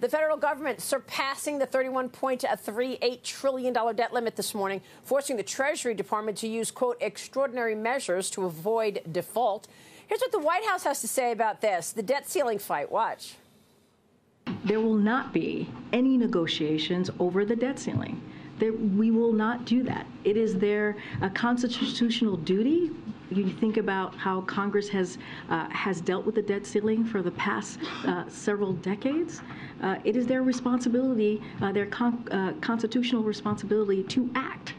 The federal government surpassing the $31.38 trillion debt limit this morning, forcing the Treasury Department to use, quote, extraordinary measures to avoid default. Here's what the White House has to say about this, the debt ceiling fight. Watch. There will not be any negotiations over the debt ceiling. We will not do that. It is their constitutional duty. You think about how Congress has dealt with the debt ceiling for the past several decades. It is their responsibility, their constitutional responsibility to act.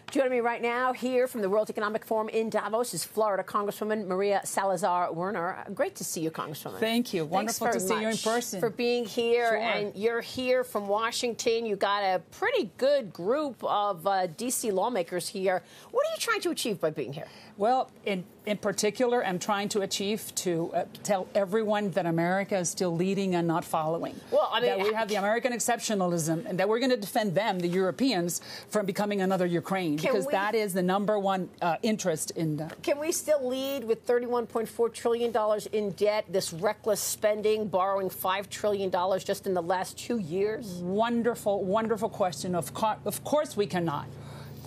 Joining me right now here from the World Economic Forum in Davos is Florida Congresswoman Maria Salazar Werner. Great to see you, Congresswoman. Thank you. Wonderful to see you in person. For being here. Sure. And you're here from Washington. You got a pretty good group of D.C. lawmakers here. What are you trying to achieve by being here? Well, in particular, I'm trying to achieve to tell everyone that America is still leading and not following. Well, I mean, that we have the American exceptionalism and that we're going to defend them, the Europeans, from becoming another Ukraine, because that is the #1 interest in that. Can we still lead with $31.4 trillion in debt, this reckless spending, borrowing $5 trillion just in the last 2 years? Wonderful, wonderful question. Of course we cannot.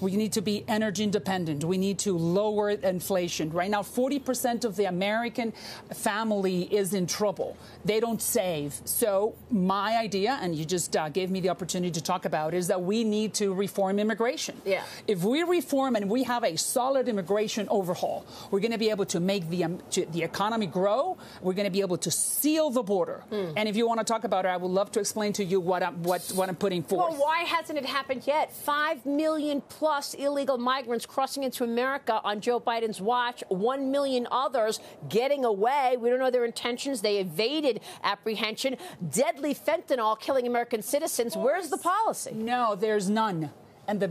We need to be energy independent. We need to lower inflation. Right now, 40% of the American family is in trouble. They don't save. So my idea, and you just gave me the opportunity to talk about, is that we need to reform immigration. Yeah. If we reform and we have a solid immigration overhaul, we're going to be able to make the economy grow. We're going to be able to seal the border. And if you want to talk about it, I would love to explain to you what I'm putting forth. Well, why hasn't it happened yet? 5 million plus illegal migrants crossing into America on Joe Biden's watch, 1 million others getting away. We don't know their intentions. They evaded apprehension. Deadly fentanyl killing American citizens. Where's the policy? No, there's none. And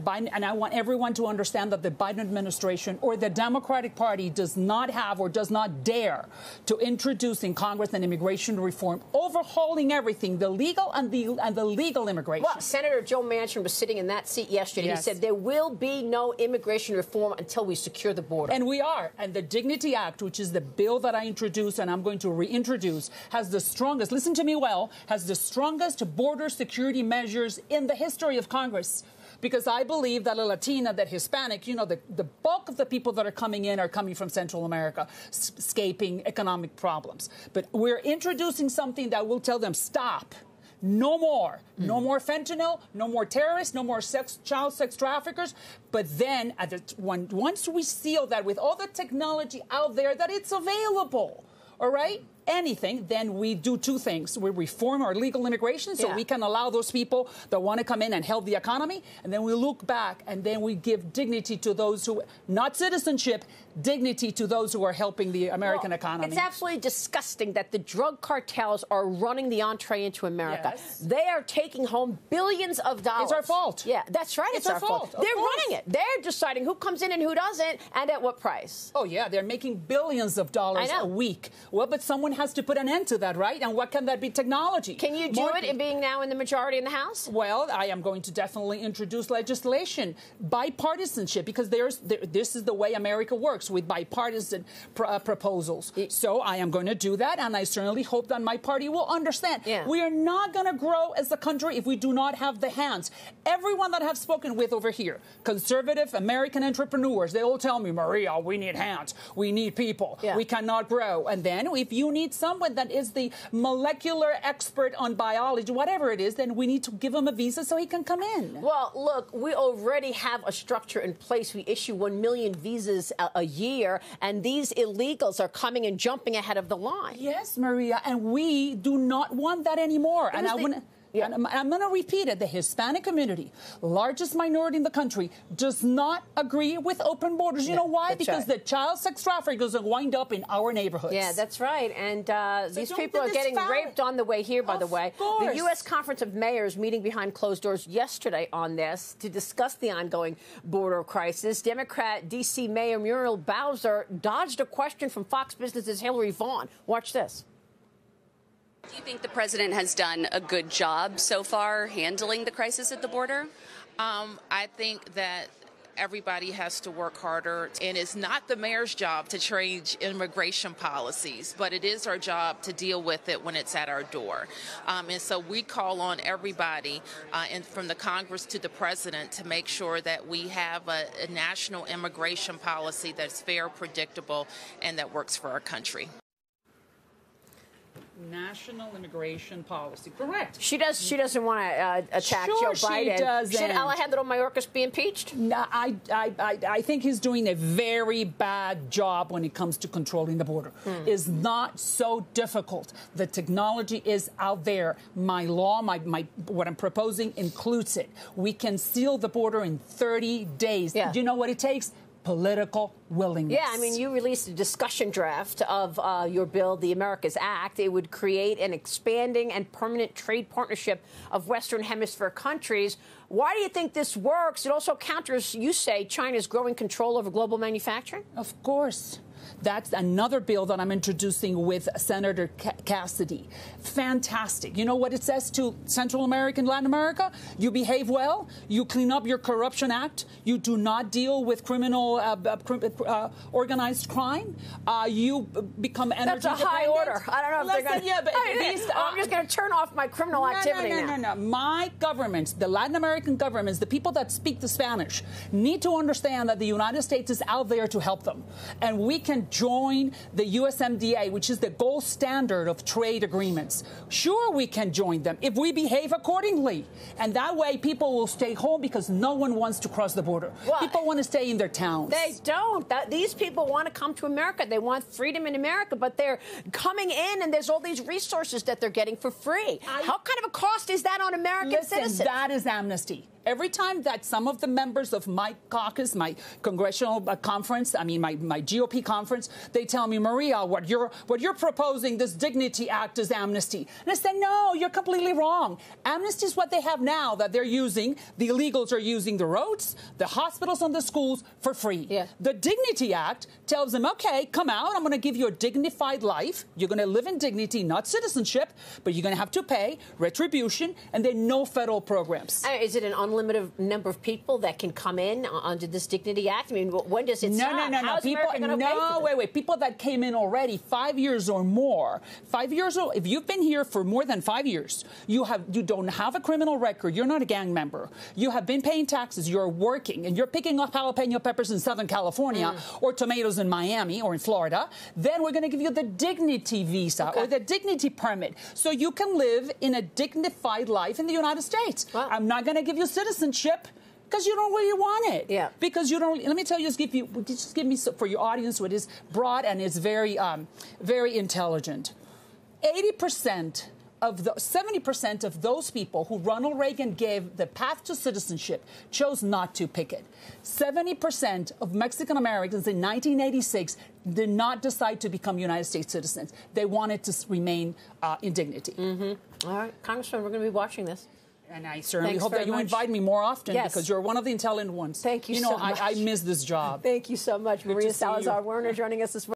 I want everyone to understand that the Biden administration or the Democratic Party does not have or does not dare to introduce in Congress an immigration reform, overhauling everything, the legal and the legal immigration. Well, Senator Joe Manchin was sitting in that seat yesterday. Yes. He said there will be no immigration reform until we secure the border. And we are. And the Dignity Act, which is the bill that I introduced and I'm going to reintroduce, has the strongest, listen to me well, has the strongest border security measures in the history of Congress. Because I believe that a Latina, that Hispanic, you know, the bulk of the people that are coming in are coming from Central America, escaping economic problems. But we're introducing something that will tell them, stop. No more. No more fentanyl, no more terrorists, no more child sex traffickers. But then, once we seal that with all the technology out there, that it's available, all right? Anything, then we do two things. We reform our legal immigration so we can allow those people that want to come in and help the economy. And then we look back and then we give dignity to those who, not citizenship, dignity to those who are helping the American economy. It's absolutely disgusting that the drug cartels are running the entree into America. Yes. They are taking home billions of dollars. It's our fault. Yeah, that's right. It's our fault. They're running it. They're deciding who comes in and who doesn't and at what price. Oh, yeah. They're making billions of dollars a week. Well, but someone has to put an end to that, right? And what can that be? Technology. Can you do it in being now in the majority in the House? Well, I am going to definitely introduce legislation, bipartisanship, because this is the way America works, with bipartisan proposals. So I am going to do that, and I certainly hope that my party will understand. Yeah. We are not going to grow as a country if we do not have the hands. Everyone that I've spoken with over here, conservative American entrepreneurs, they all tell me, Maria, we need hands. We need people. Yeah. We cannot grow. And then if you need someone that is the molecular expert on biology, whatever it is, then we need to give him a visa so he can come in. Well, look, we already have a structure in place. We issue 1 million visas a year, and these illegals are coming and jumping ahead of the line. Yes, Maria, and we do not want that anymore. And I want to... Yeah. And I'm going to repeat it. The Hispanic community, largest minority in the country, does not agree with open borders. You know why? Because the child sex traffickers wind up in our neighborhoods. Yeah, that's right. And these people are getting raped on the way here, by the way. The U.S. Conference of Mayors meeting behind closed doors yesterday on this to discuss the ongoing border crisis. Democrat D.C. Mayor Muriel Bowser dodged a question from Fox Business's Hillary Vaughn. Watch this. Do you think the president has done a good job so far handling the crisis at the border? I think that everybody has to work harder, and it's not the mayor's job to change immigration policies, but it is our job to deal with it when it's at our door. And so we call on everybody, and from the Congress to the president, to make sure that we have a national immigration policy that's fair, predictable, and that works for our country. National immigration policy. Correct. She doesn't want to attack Joe Biden. She doesn't. Should Alejandro Mayorkas be impeached? No, I think he's doing a very bad job when it comes to controlling the border. It's not so difficult. The technology is out there. My law, what I'm proposing includes it. We can seal the border in 30 days. Yeah. Do you know what it takes? Political willingness. Yeah, I mean, you released a discussion draft of your bill, the Americas Act. It would create an expanding and permanent trade partnership of Western Hemisphere countries. Why do you think this works? It also counters, you say, China's growing control over global manufacturing? Of course. That's another bill that I'm introducing with Senator Cassidy. Fantastic. You know what it says to Central America and Latin America? You behave well. You clean up your corruption act. You do not deal with criminal organized crime. You become energy That's a high order. I don't know if they're going to... Yeah, but I'm just going to turn off my criminal activity now. No. My governments, the Latin American governments, the people that speak the Spanish, need to understand that the United States is out there to help them. And we can join the USMDA, which is the gold standard of trade agreements. Sure, we can join them if we behave accordingly. And that way, people will stay home because no one wants to cross the border. Well, people want to stay in their towns. They don't. These people want to come to America. They want freedom in America, but they're coming in, and there's all these resources that they're getting for free. How kind of a cost is that on American citizens? That is amnesty. Every time that some of the members of my caucus, my congressional conference, I mean my GOP conference, they tell me, Maria, what you're proposing, this Dignity Act, is amnesty. And I say, no, you're completely wrong. Amnesty is what they have now that they're using. The illegals are using the roads, the hospitals, and the schools for free. Yeah. The Dignity Act tells them, okay, come out. I'm going to give you a dignified life. You're going to live in dignity, not citizenship, but you're going to have to pay retribution, and there are no federal programs. Is it an unlimited number of people that can come in under this Dignity Act? I mean, when does it stop? No. People that came in already 5 years or more. 5 years old. If you've been here for more than 5 years, you don't have a criminal record. You're not a gang member. You have been paying taxes. You're working, and you're picking up jalapeno peppers in Southern California or tomatoes in Miami or in Florida. Then we're going to give you the Dignity Visa or the Dignity Permit, so you can live in a dignified life in the United States. Well, I'm not going to give you citizenship because you don't really want it. Yeah. Because you don't. Let me tell you, just give me for your audience what is broad and is very, very intelligent. 70% of those people who Ronald Reagan gave the path to citizenship chose not to pick it. 70% of Mexican Americans in 1986 did not decide to become United States citizens. They wanted to remain in dignity. All right, Congressman, we're going to be watching this. And I certainly hope that you invite me more often because you're one of the intelligent ones. Thank you so much. I miss this job. Thank you so much. Maria Salazar Werner joining us this morning.